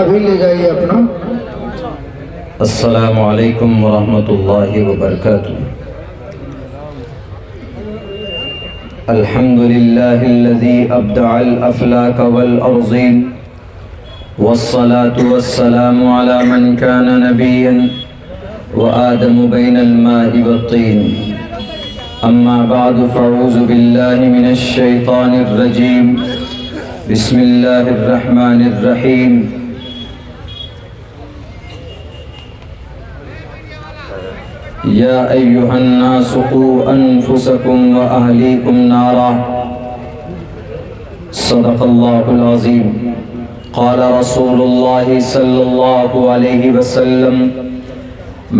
چابی لے جائیے اپنا. السلام علیکم ورحمۃ اللہ وبرکاتہ. الحمد للہ الذی ابدع الافلاک والارضین والصلاة والسلام على من كان نبیا وآدم بین الماء والطین. اما بعد فاعوذ باللہ من الشیطان الرجیم. بسم اللہ الرحمن الرحیم. یا ایہا الناس قوا انفسکم واہلیکم نارا. صدق اللہ العظیم. قال رسول اللہ صلی اللہ علیہ وسلم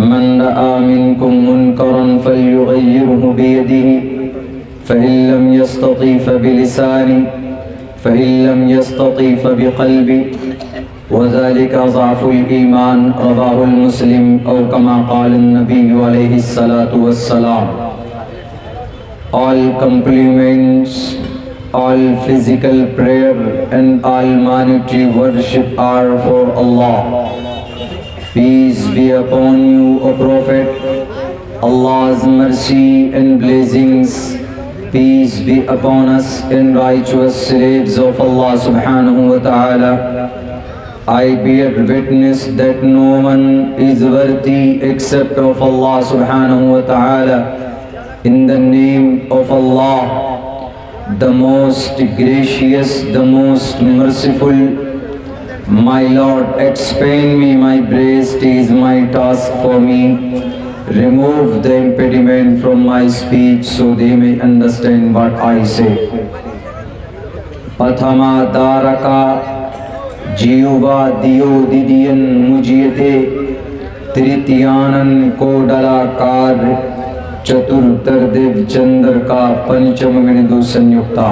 من رأى منكم منكرا فليغيره بيده فإن لم يستطع فبلسانه فإن لم يستطع فبقلبه وذلك ضعف الإيمان. رواه المسلم أو كما قال النبي عليه الصلاة والسلام. All compliments, all physical prayer and all monetary worship are for Allah. Peace be upon you, O Prophet. Allah's mercy and blessings, peace be upon us and righteous slaves of Allah subhanahu wa ta'ala. I bear witness that no one is worthy except of Allah subhanahu wa ta'ala. In the name of Allah, the most gracious, the most merciful. My Lord, expand me my breast is my task for me. Remove the impediment from my speech so they may understand what I say. Pathama daraka jiuva diyo didiyan mujiyate tritiyanan kodala kar chaturtar dev chandar ka pancham minidu sanyukta.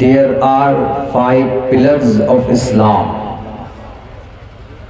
There are 5 pillars of Islam.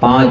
5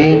1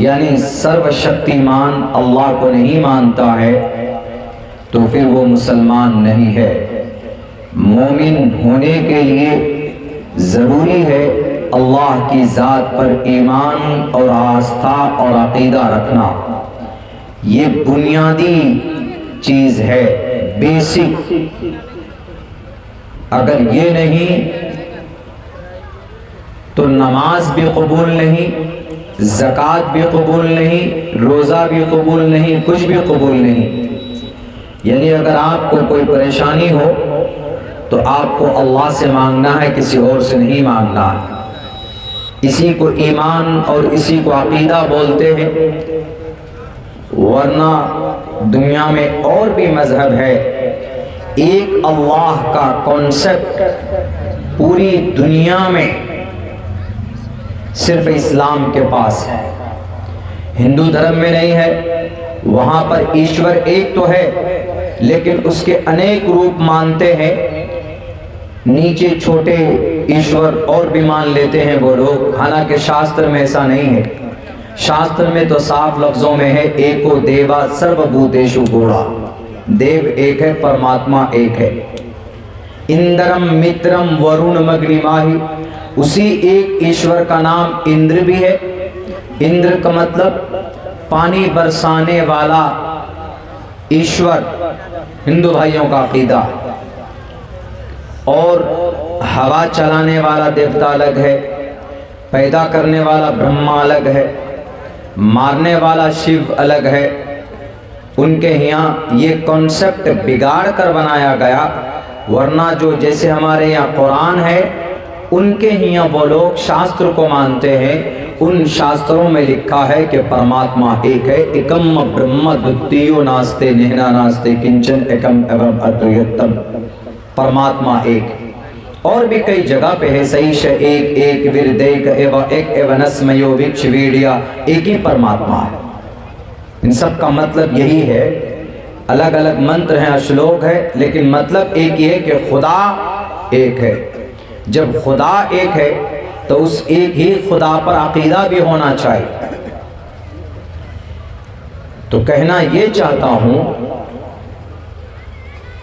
یعنی سرو شکتیمان اللہ کو نہیں مانتا ہے تو پھر وہ مسلمان نہیں ہے۔ مومن ہونے کے لیے ضروری ہے اللہ کی ذات پر ایمان اور آستھا اور عقیدہ رکھنا، یہ بنیادی چیز ہے، بیسک۔ اگر یہ نہیں تو نماز بھی قبول نہیں، زکوٰۃ بھی قبول نہیں، روزہ بھی قبول نہیں، کچھ بھی قبول نہیں۔ یعنی اگر آپ کو کوئی پریشانی ہو تو آپ کو اللہ سے مانگنا ہے، کسی اور سے نہیں مانگنا ہے۔ اسی کو ایمان اور اسی کو عقیدہ بولتے ہیں، ورنہ دنیا میں اور بھی مذہب ہے۔ ایک اللہ کا کانسیپٹ پوری دنیا میں صرف اسلام کے پاس ہے، ہندو دھرم میں نہیں ہے۔ وہاں پر ایشور ایک تو ہے لیکن اس کے انیک روپ مانتے ہیں، نیچے چھوٹے ایشور اور بھی مان لیتے ہیں وہ لوگ، حالانکہ شاستر میں ایسا نہیں ہے۔ شاستر میں تو صاف لفظوں میں ہے ایکو دیوا سرو بھوتیشو گوڑا، دیو ایک ہے، پرماتما ایک ہے۔ اندرم مترم ورون مگنی ماہی، اسی ایک ایشور کا نام اندر بھی ہے۔ اندر کا مطلب پانی برسانے والا ایشور، ہندو بھائیوں کا عقیدہ۔ اور ہوا چلانے والا دیوتا الگ ہے، پیدا کرنے والا برہما الگ ہے، مارنے والا شیو الگ ہے۔ ان کے یہاں یہ کانسیپٹ بگاڑ کر بنایا گیا، ورنہ جو جیسے ہمارے یہاں قرآن ہے، ان کے یہاں وہ لوگ شاستر کو مانتے ہیں۔ ان شاستروں میں لکھا ہے کہ پرماتما ایک ہے، ایکم برہم دتیو ناستے نہنا ناستے کنچن ایکم ایوم ادویتم، پرماتما ایک۔ اور بھی کئی جگہ پہ ہے سیش ایک ایک ورد ایک ایو نسمیو وکش ویڈیا، ایک ہی پرماتما ہے۔ ان سب کا مطلب یہی ہے، الگ الگ منتر ہیں، اشلوک ہے، لیکن مطلب ایک ہی ہے کہ خدا ایک ہے۔ جب خدا ایک ہے تو اس ایک ہی خدا پر عقیدہ بھی ہونا چاہیے۔ تو کہنا یہ چاہتا ہوں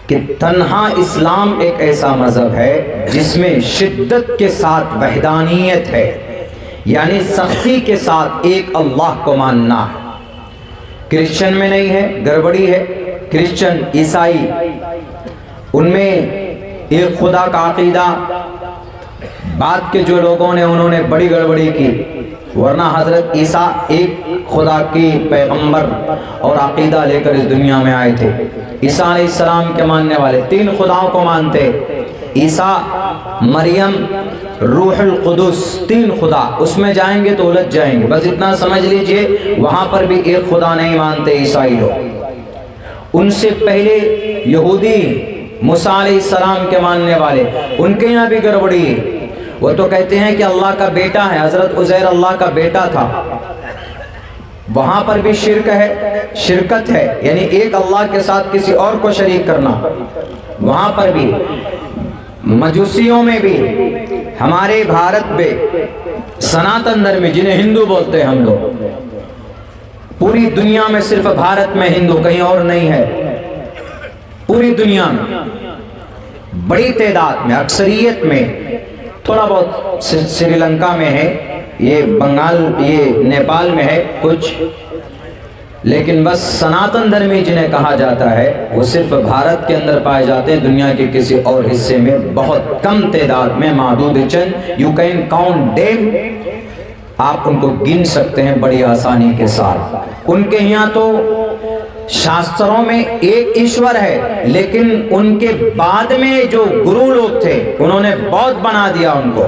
کہ تنہا اسلام ایک ایسا مذہب ہے جس میں شدت کے ساتھ وحدانیت ہے، یعنی سختی کے ساتھ ایک اللہ کو ماننا ہے۔ کرسچن میں نہیں ہے، گڑبڑی ہے۔ کرسچن عیسائی ان میں ایک خدا کا عقیدہ، بعد کے جو لوگوں نے انہوں نے بڑی گڑبڑی کی، ورنہ حضرت عیسیٰ ایک خدا کی پیغمبر اور عقیدہ لے کر اس دنیا میں آئے تھے۔ عیسیٰ علیہ السلام کے ماننے والے تین خداؤں کو مانتے، عیسیٰ، مریم، روح القدس، تین خدا۔ اس میں جائیں گے تو الجھ جائیں گے، بس اتنا سمجھ لیجئے وہاں پر بھی ایک خدا نہیں مانتے عیسائی لوگ۔ ان سے پہلے یہودی موسیٰ علیہ السلام کے ماننے والے، ان کے یہاں بھی گڑبڑی ہے۔ وہ تو کہتے ہیں کہ اللہ کا بیٹا ہے، حضرت عزیر اللہ کا بیٹا تھا۔ وہاں پر بھی شرک ہے، شرکت ہے، یعنی ایک اللہ کے ساتھ کسی اور کو شریک کرنا۔ وہاں پر بھی مجوسیوں میں بھی، ہمارے بھارت میں سناتن دھرم میں، جنہیں ہندو بولتے ہیں ہم لوگ، پوری دنیا میں صرف بھارت میں ہندو، کہیں اور نہیں ہے۔ پوری دنیا میں بڑی تعداد میں، اکثریت میں، تھوڑا بہت سری لنکا میں ہے، یہ بنگال، یہ نیپال میں ہے کچھ، لیکن بس سناتن دھرمی جنہیں کہا جاتا ہے وہ صرف بھارت کے اندر پائے جاتے ہیں، دنیا کے کسی اور حصے میں بہت کم تعداد میں، معدود چند، یو کین کاؤنٹ دیم، آپ ان کو گن سکتے ہیں بڑی آسانی کے ساتھ۔ ان کے یہاں تو شاستروں میں ایک ایشور ہے، لیکن ان کے بعد میں جو گرو لوگ تھے انہوں نے بہت بنا دیا ان کو۔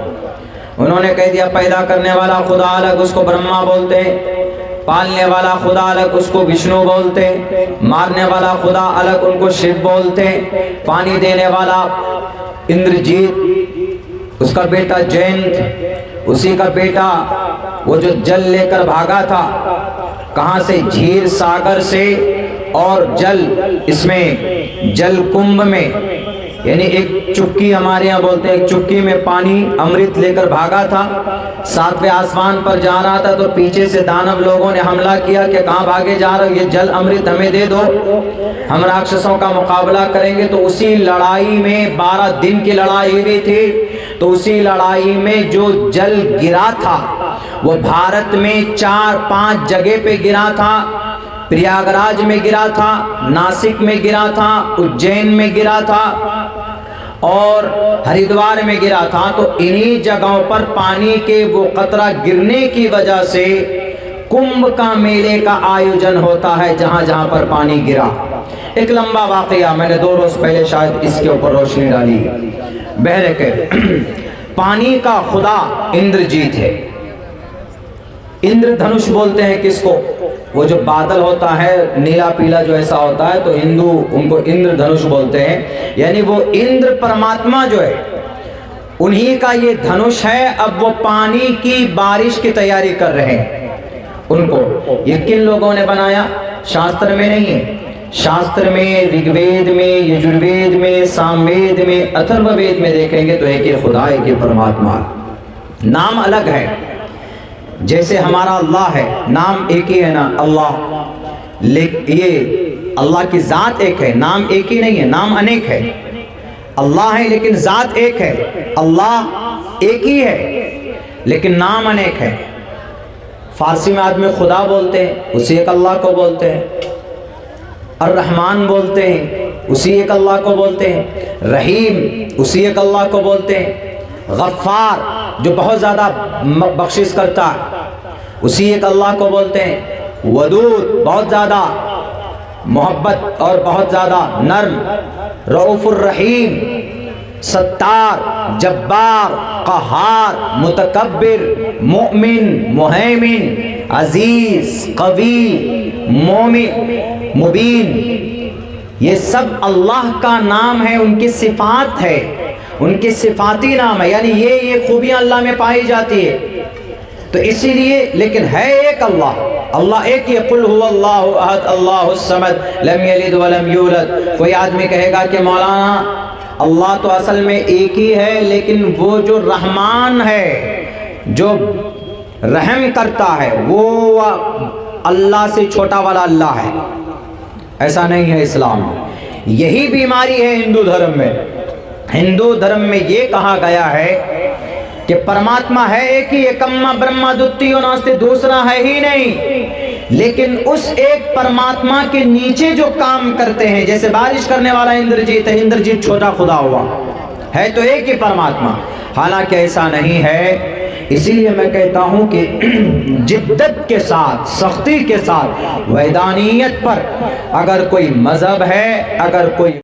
انہوں نے کہہ دیا پیدا کرنے والا خدا الگ، اس کو برہما بولتے ہیں، پالنے والا خدا الگ، اس کو وشنو بولتے ہیں، مارنے والا خدا الگ، ان کو شیو بولتے ہیں، پانی دینے والا اندرجیت، اس کا بیٹا جینت، اسی کا بیٹا وہ جو جل لے کر بھاگا تھا، کہاں سے؟ جھیل ساگر سے، اور جل اس میں جل کنبھ میں یعنی ایک چکی، ہمارے یہاں بولتے ہیں ایک چکی میں پانی امرت لے کر بھاگا تھا، 7ویں آسمان پر جا رہا تھا، تو پیچھے سے دانو لوگوں نے حملہ کیا کہ کہاں بھاگے جا رہے ہو، یہ جل امرت ہمیں دے دو، ہم راکشسوں کا مقابلہ کریں گے۔ تو اسی لڑائی میں 12 دن کی لڑائی ہوئی تھی، تو اسی لڑائی میں جو جل گرا تھا وہ بھارت میں 4-5 جگہ پہ گرا تھا۔ پریاگراج میں گرا تھا، ناسک میں گرا تھا، اجین میں گرا تھا اور ہریدوار میں گرا تھا۔ تو انہی جگہوں پر پانی کے وہ قطرہ گرنے کی وجہ سے کمبھ کا میلے کا آیوجن ہوتا ہے، جہاں جہاں پر پانی گرا۔ ایک لمبا واقعہ، میں نے 2 روز پہلے شاید اس کے اوپر روشنی ڈالی۔ بہرکیف پانی کا خدا اندرجیت ہے۔ اندر دھنش بولتے ہیں کس کو؟ وہ جو بادل ہوتا ہے نیلا پیلا جو ایسا ہوتا ہے، تو ہندو ان کو اندر دھنش بولتے ہیں، یعنی وہ اندر پرماتما جو ہے انہی کا یہ دھنش ہے۔ اب وہ پانی کی بارش کی تیاری کر رہے ہیں۔ ان کو یہ کن لوگوں نے بنایا؟ شاستر میں نہیں ہے، شاستر میں، رگ وید میں، یجروید میں، سام وید میں، اتھرو وید میں دیکھیں گے تو ایک ہی خدا، ایک ہی پرماتما، نام الگ ہے۔ جیسے ہمارا اللہ ہے، نام ایک ہی ہے نا، اللہ، یہ اللہ کی ذات ایک ہے، نام ایک ہی نہیں ہے، نام انیک ہے۔ اللہ ہے لیکن ذات ایک ہے، اللہ ایک ہی ہے لیکن نام انیک ہے۔ فارسی میں آدمی خدا بولتے ہیں، اسی ایک اللہ کو بولتے ہیں۔ الرحمن بولتے ہیں، اسی ایک اللہ کو بولتے ہیں۔ رحیم، اسی ایک اللہ کو بولتے ہیں۔ غفار، جو بہت زیادہ بخشش کرتا ہے، اسی ایک اللہ کو بولتے ہیں۔ ودود، بہت زیادہ محبت اور بہت زیادہ نرم۔ رؤوف الرحیم، ستار، جبار، قہار، متکبر، مؤمن، مہیمن، عزیز، قوی، مومن، مبین، یہ سب اللہ کا نام ہے، ان کی صفات ہے، ان کی صفاتی نام ہے، یعنی یہ خوبیاں اللہ میں پائی جاتی ہے۔ تو اسی لیے لیکن ہے ایک اللہ، اللہ ایک ہی، قل هو اللہ احد اللہ الصمد لم یلد ولم یولد۔ کوئی آدمی کہے گا کہ مولانا اللہ تو اصل میں ایک ہی ہے، لیکن وہ جو رحمان ہے، جو رحم کرتا ہے، وہ اللہ سے چھوٹا والا اللہ ہے، ایسا نہیں ہے اسلام میں۔ یہی بیماری ہے ہندو دھرم میں۔ ہندو دھرم میں یہ کہا گیا ہے کہ پرماتما ہے ایک ہی، ایکم برہما دتیو ناستی، دوسرا ہے ہی نہیں، لیکن اس ایک پرماتما کے نیچے جو کام کرتے ہیں، جیسے بارش کرنے والا اندرجیت ہے، اندرجیت چھوٹا خدا ہوا ہے، تو ایک ہی پرماتما، حالانکہ ایسا نہیں ہے۔ اسی لیے میں کہتا ہوں کہ جدت کے ساتھ، سختی کے ساتھ وحدانیت پر اگر کوئی مذہب ہے، اگر کوئی